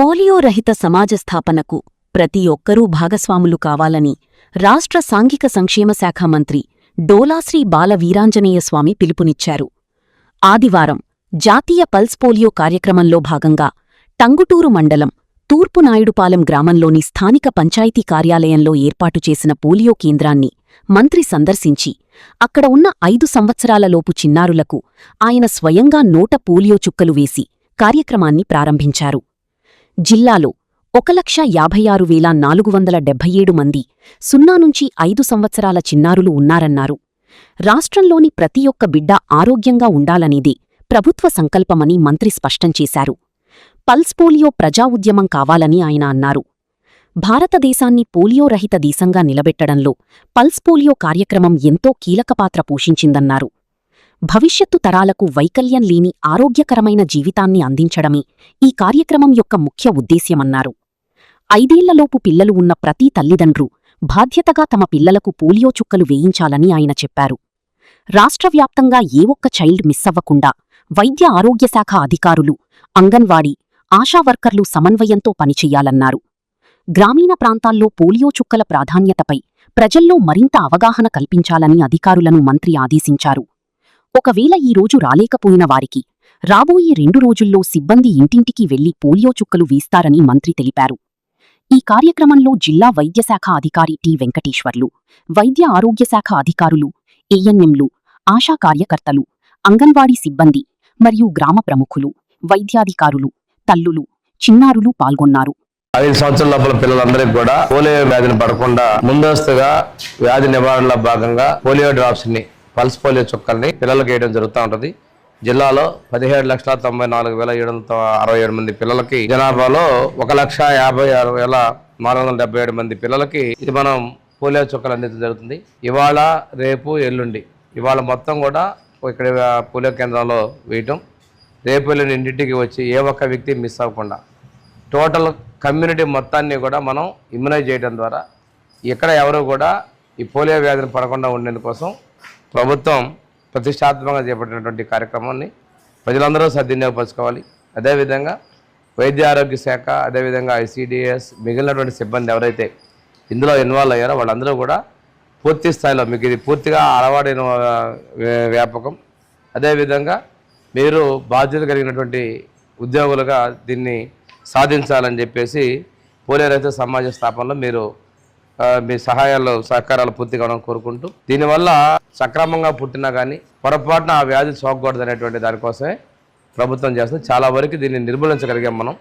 Polio రహిత సమాజ స్థాపనకు ప్రతి ఒక్కరూ భాగస్వాములు కావాలని రాష్ట్ర సాంఘిక సంక్షేమ శాఖ మంత్రి డోలాశ్రీ బాల వీరాంజనేయస్వామి పిలుపునిచ్చారు. ఆదివారం జాతీయ పల్స్ పోలియో కార్యక్రమంలో భాగంగా టంగుటూరు మండలం తూర్పు నాయుడుపాలెం గ్రామంలోని స్థానిక పంచాయతీ కార్యాలయంలో ఏర్పాటు చేసిన పోలియో కేంద్రాన్ని మంత్రి సందర్శించి అక్కడ ఉన్న 5 సంవత్సరాలలోపు చిన్నారులకు ఆయన స్వయంగా నోట పోలియో చుక్కలు వేసి కార్యక్రమాన్ని ప్రారంభించారు. జిల్లాలో 1,56,477 మంది 0 నుంచి 5 సంవత్సరాల చిన్నారులు ఉన్నారన్నారు. రాష్ట్రంలోని ప్రతి ఒక్క బిడ్డ ఆరోగ్యంగా ఉండాలనేదే ప్రభుత్వ సంకల్పమని మంత్రి స్పష్టం చేశారు. పల్స్ పోలియో ప్రజా ఉద్యమం కావాలని ఆయన అన్నారు. భారతదేశాన్ని పోలియో రహిత దేశంగా నిలబెట్టడంలో పల్స్ పోలియో కార్యక్రమం ఎంతో కీలక పాత్ర పోషించిందన్నారు. భవిష్యత్తు తరాలకు వైకల్యం లేని ఆరోగ్యకరమైన జీవితాన్ని అందించడమే ఈ కార్యక్రమం యొక్క ముఖ్య ఉద్దేశ్యమన్నారు. 5 ఏళ్లలోపు పిల్లలు ఉన్న ప్రతి తల్లిదండ్రు బాధ్యతగా తమ పిల్లలకు పోలియో చుక్కలు వేయించాలని ఆయన చెప్పారు. రాష్ట్రవ్యాప్తంగా ఏ ఒక్క చైల్డ్ మిస్సవ్వకుండా వైద్య ఆరోగ్యశాఖ అధికారులు, అంగన్వాడీ, ఆశా వర్కర్లు సమన్వయంతో పనిచెయ్యాలన్నారు. గ్రామీణ ప్రాంతాల్లో పోలియో చుక్కల ప్రాధాన్యతపై ప్రజల్లో మరింత అవగాహన కల్పించాలని అధికారులను మంత్రి ఆదేశించారు. ఒకవేళ ఈ రోజు రాలేకపోయిన వారికి రాబోయే 2 రోజుల్లో సిబ్బంది ఇంటింటికి వెళ్లి పోలియో చుక్కలు వేస్తారని మంత్రి తెలిపారు. ఈ కార్యక్రమంలో జిల్లా వైద్యశాఖ అధికారి టి వెంకటేశ్వర్లు, వైద్య ఆరోగ్యశాఖ అధికారులు, ఏఎన్ఎంలు, ఆశా కార్యకర్తలు, అంగన్వాడీ సిబ్బంది మరియు గ్రామ ప్రముఖులు, వైద్యాధికారులు, తల్లులు, చిన్నారులు పాల్గొన్నారు. 5 సంవత్సరాల లోపల పిల్లలందరికీ కూడా పోలియో వ్యాధిని పడకుండా ముందస్తుగా వ్యాధి నివారణలో భాగంగా పోలియో డ్రాప్స్ ని, పల్స్ పోలియో చుక్కల్ని పిల్లలకు వేయడం జరుగుతూ ఉంటుంది. జిల్లాలో 17,94,767 మంది పిల్లలకి, జనాభాలో 1,56,477 మంది పిల్లలకి ఇది మనం పోలియో చుక్కలు అందించడం జరుగుతుంది. ఇవాళ, రేపు, ఎల్లుండి ఇవాళ మొత్తం కూడా ఇక్కడ పోలియో కేంద్రంలో వేయటం, రేపు ఎల్లుండి ఇంటింటికి వచ్చి ఏ ఒక్క వ్యక్తి మిస్ అవ్వకుండా టోటల్ కమ్యూనిటీ మొత్తాన్ని కూడా మనం ఇమ్యునైజ్ చేయడం ద్వారా ఇక్కడ ఎవరు కూడా ఈ పోలియో వ్యాధిని పడకుండా ఉండేందుకోసం ప్రభుత్వం ప్రతిష్టాత్మకంగా చేపట్టినటువంటి కార్యక్రమాన్ని ప్రజలందరూ సద్వినియోగపరచుకోవాలి. అదేవిధంగా వైద్య ఆరోగ్య శాఖ, అదేవిధంగా ఐసిడిఎస్, మిగిలినటువంటి సిబ్బంది ఎవరైతే ఇందులో ఇన్వాల్వ్ అయ్యారో వాళ్ళందరూ కూడా పూర్తి స్థాయిలో, మీకు ఇది పూర్తిగా అలవాడైన వ్యాపకం, అదేవిధంగా మీరు బాధ్యత కలిగినటువంటి ఉద్యోగులుగా దీన్ని సాధించాలని చెప్పేసి పోలియో రహిత సమాజ స్థాపనలో మీరు మీ సహకారాలు పూర్తిగా కోరుకుంటూ, దీనివల్ల సక్రమంగా పుట్టినా కానీ పొరపాటున ఆ వ్యాధి సోకకూడదు అనేటువంటి దానికోసమే ప్రభుత్వం చేస్తుంది. చాలా వరకు దీన్ని నిర్మూలించగలిగాం మనం.